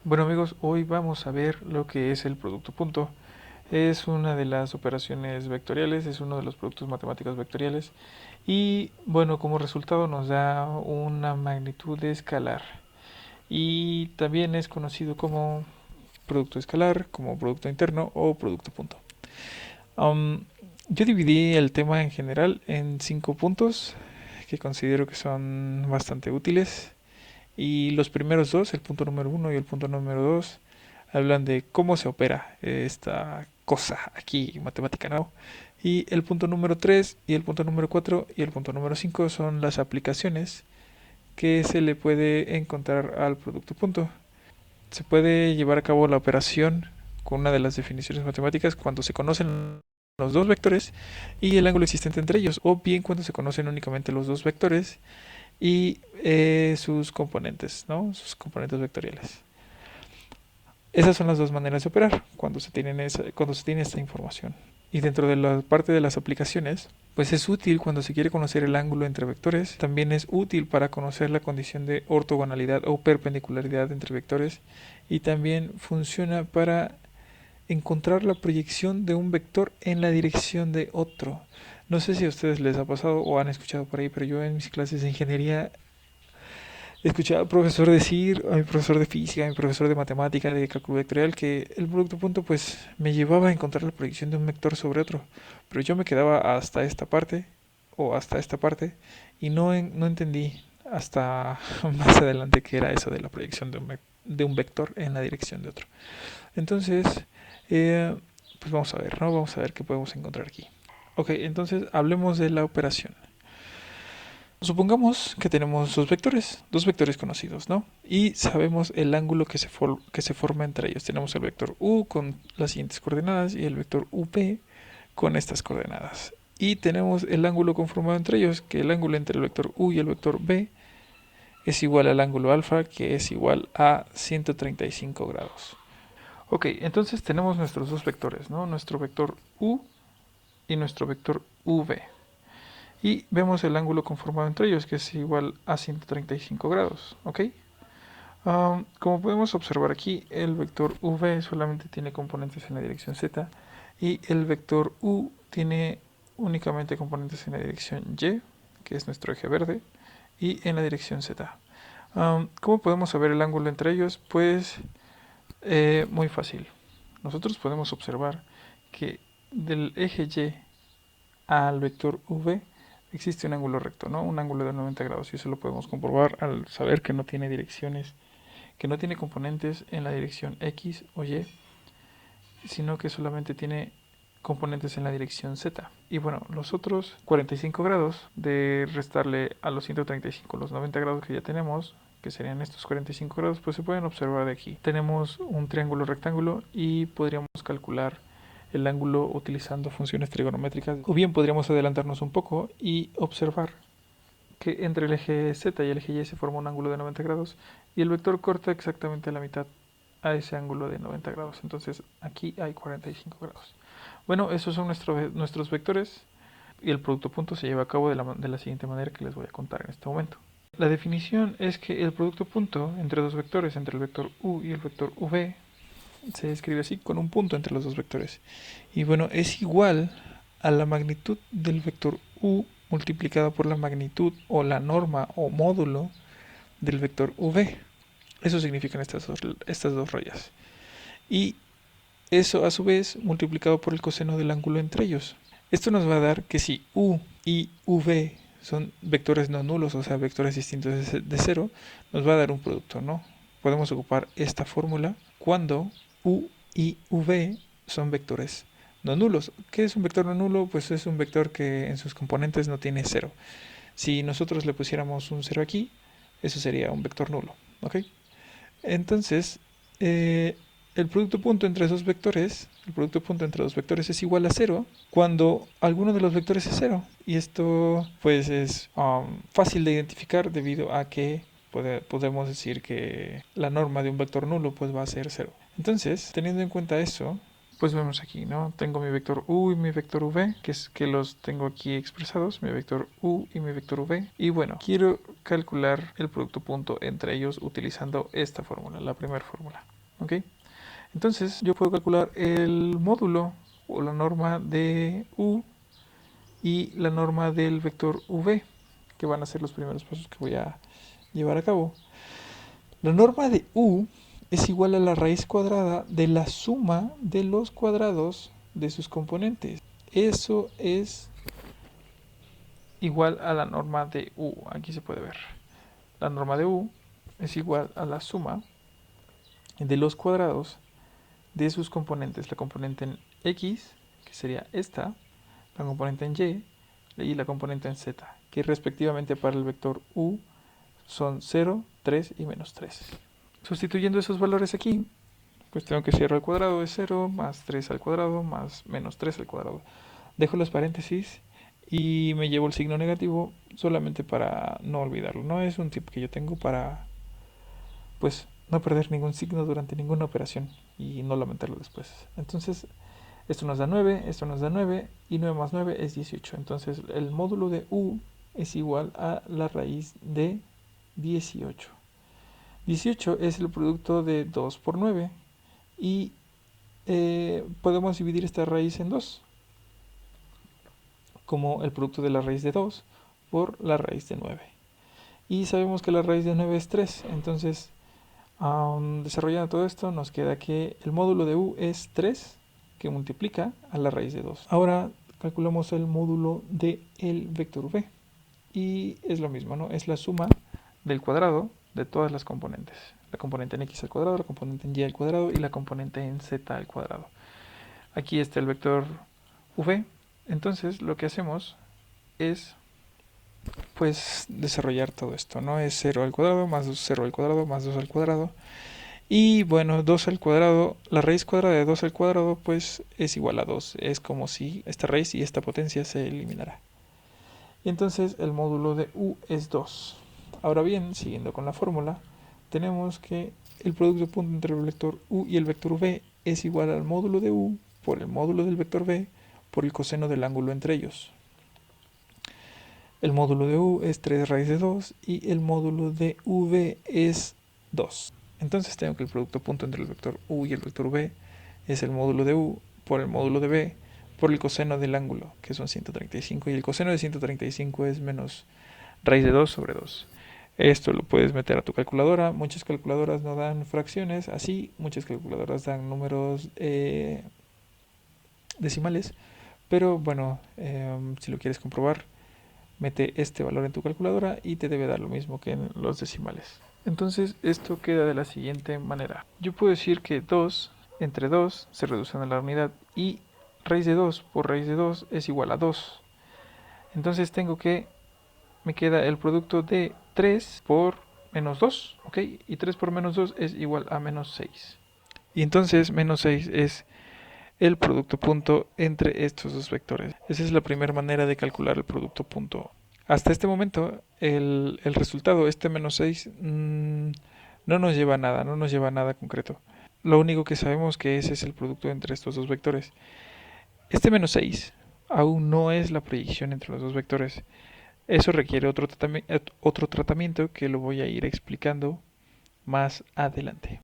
Bueno amigos, hoy vamos a ver lo que es el producto punto. Es una de las operaciones vectoriales, es uno de los productos matemáticos vectoriales y bueno, como resultado nos da una magnitud escalar y también es conocido como producto escalar, como producto interno o producto punto. Um, yo dividí el tema en general en 5 puntos que considero que son bastante útiles. Y los primeros dos, el punto número uno y el punto número dos, hablan de cómo se opera esta cosa aquí, matemática, ¿no? Y el punto número 3 y el punto número 4 y el punto número 5 son las aplicaciones que se le puede encontrar al producto punto. Se puede llevar a cabo la operación con una de las definiciones matemáticas cuando se conocen los dos vectores y el ángulo existente entre ellos, o bien cuando se conocen únicamente los dos vectores y sus componentes, ¿no? Sus componentes vectoriales. Esas son las dos maneras de operar cuando se tiene esta información. Y dentro de la parte de las aplicaciones, pues es útil cuando se quiere conocer el ángulo entre vectores. También es útil para conocer la condición de ortogonalidad o perpendicularidad entre vectores. Y también funciona para encontrar la proyección de un vector en la dirección de otro. No sé si a ustedes les ha pasado o han escuchado por ahí, pero yo en mis clases de ingeniería escuché al profesor decir, a mi profesor de física, a mi profesor de matemática, de cálculo vectorial, que el producto punto pues me llevaba a encontrar la proyección de un vector sobre otro. Pero yo me quedaba hasta esta parte o hasta esta parte y no entendí hasta más adelante qué era eso de la proyección de un vector en la dirección de otro. Entonces, eh, pues vamos a ver, ¿no? Vamos a ver qué podemos encontrar aquí. Ok, entonces hablemos de la operación. Supongamos que tenemos dos vectores conocidos, ¿no? Y sabemos el ángulo que se forma entre ellos. Tenemos el vector u con las siguientes coordenadas y el vector up con estas coordenadas. Y tenemos el ángulo conformado entre ellos, que el ángulo entre el vector u y el vector b es igual al ángulo alfa, que es igual a 135 grados. Ok, entonces tenemos nuestros dos vectores, ¿no? Nuestro vector u y nuestro vector v. Y vemos el ángulo conformado entre ellos, que es igual a 135 grados, ¿ok? Como podemos observar aquí, el vector v solamente tiene componentes en la dirección z y el vector u tiene únicamente componentes en la dirección y, que es nuestro eje verde, y en la dirección z. ¿Cómo podemos saber el ángulo entre ellos? Pues muy fácil. Nosotros podemos observar que del eje y al vector v existe un ángulo recto, ¿no? Un ángulo de 90 grados y eso lo podemos comprobar al saber que no tiene direcciones, que no tiene componentes en la dirección x o y, sino que solamente tiene componentes en la dirección z. Y bueno, los otros 45 grados de restarle a los 135 los 90 grados que ya tenemos, que serían estos 45 grados, pues se pueden observar de aquí. Tenemos un triángulo rectángulo y podríamos calcular el ángulo utilizando funciones trigonométricas. O bien podríamos adelantarnos un poco y observar que entre el eje z y el eje y se forma un ángulo de 90 grados y el vector corta exactamente la mitad a ese ángulo de 90 grados. Entonces aquí hay 45 grados. Bueno, esos son nuestros vectores y el producto punto se lleva a cabo de la siguiente manera que les voy a contar en este momento. La definición es que el producto punto entre dos vectores, entre el vector u y el vector v, se escribe así, con un punto entre los dos vectores. Y bueno, es igual a la magnitud del vector u multiplicado por la magnitud o la norma o módulo del vector v. Eso significan estas dos rayas. Y eso a su vez multiplicado por el coseno del ángulo entre ellos. Esto nos va a dar que si u y v son vectores no nulos, o sea, vectores distintos de cero, nos va a dar un producto, ¿no? Podemos ocupar esta fórmula cuando u y v son vectores no nulos. ¿Qué es un vector no nulo? Pues es un vector que en sus componentes no tiene cero. Si nosotros le pusiéramos un cero aquí, eso sería un vector nulo, ¿ok? Entonces, el producto punto entre dos vectores, el producto punto entre dos vectores es igual a cero cuando alguno de los vectores es cero. Y esto pues es fácil de identificar debido a que podemos decir que la norma de un vector nulo pues va a ser cero. Entonces, teniendo en cuenta eso, pues vemos aquí, ¿no? Tengo mi vector u y mi vector v, que los tengo aquí expresados, mi vector u y mi vector v. Y bueno, quiero calcular el producto punto entre ellos utilizando esta fórmula, la primera fórmula, ¿ok? Entonces yo puedo calcular el módulo o la norma de u y la norma del vector v, que van a ser los primeros pasos que voy a llevar a cabo. La norma de u es igual a la raíz cuadrada de la suma de los cuadrados de sus componentes. Eso es igual a la norma de u. Aquí se puede ver. La norma de u es igual a la suma de los cuadrados de sus componentes. La componente en x, que sería esta, la componente en y la componente en z, que respectivamente para el vector u son 0, 3 y menos 3. Sustituyendo esos valores aquí, pues tengo que cerrar al cuadrado de 0 más 3 al cuadrado más menos 3 al cuadrado. Dejo los paréntesis y me llevo el signo negativo solamente para no olvidarlo. No es un tip que yo tengo para, pues, no perder ningún signo durante ninguna operación y no lamentarlo después. Entonces, esto nos da 9, esto nos da 9 y 9 más 9 es 18. Entonces, el módulo de u es igual a la raíz de 18. 18 es el producto de 2 por 9 y podemos dividir esta raíz en 2 como el producto de la raíz de 2 por la raíz de 9. Y sabemos que la raíz de 9 es 3, entonces desarrollando todo esto nos queda que el módulo de u es 3 que multiplica a la raíz de 2. Ahora calculamos el módulo del vector v y es lo mismo, ¿no? Es la suma del cuadrado de todas las componentes. La componente en x al cuadrado, la componente en y al cuadrado y la componente en z al cuadrado. Aquí está el vector v. Entonces lo que hacemos es pues desarrollar todo esto, ¿no? Es 0 al cuadrado más 0 al cuadrado más 2 al cuadrado. Y bueno, 2 al cuadrado, la raíz cuadrada de 2 al cuadrado pues es igual a 2. Es como si esta raíz y esta potencia se eliminara. Y entonces el módulo de u es 2. Ahora bien, siguiendo con la fórmula, tenemos que el producto punto entre el vector u y el vector v es igual al módulo de u por el módulo del vector v por el coseno del ángulo entre ellos. El módulo de u es 3 raíz de 2 y el módulo de v es 2. Entonces tengo que el producto punto entre el vector u y el vector v es el módulo de u por el módulo de v por el coseno del ángulo, que son 135, y el coseno de 135 es menos raíz de 2 sobre 2. Esto lo puedes meter a tu calculadora. Muchas calculadoras no dan fracciones así, muchas calculadoras dan números decimales, pero bueno, si lo quieres comprobar, mete este valor en tu calculadora y te debe dar lo mismo que en los decimales. Entonces esto queda de la siguiente manera. Yo puedo decir que 2 entre 2 se reducen a la unidad y raíz de 2 por raíz de 2 es igual a 2. Entonces tengo que, me queda el producto de 3 por menos 2, ¿ok? Y 3 por menos 2 es igual a menos 6. Y entonces menos 6 es el producto punto entre estos dos vectores. Esa es la primera manera de calcular el producto punto. Hasta este momento, el resultado, este menos 6, no nos lleva a nada, no nos lleva a nada concreto. Lo único que sabemos que ese es el producto entre estos dos vectores. Este menos 6 aún no es la proyección entre los dos vectores. Eso requiere otro tratamiento que lo voy a ir explicando más adelante.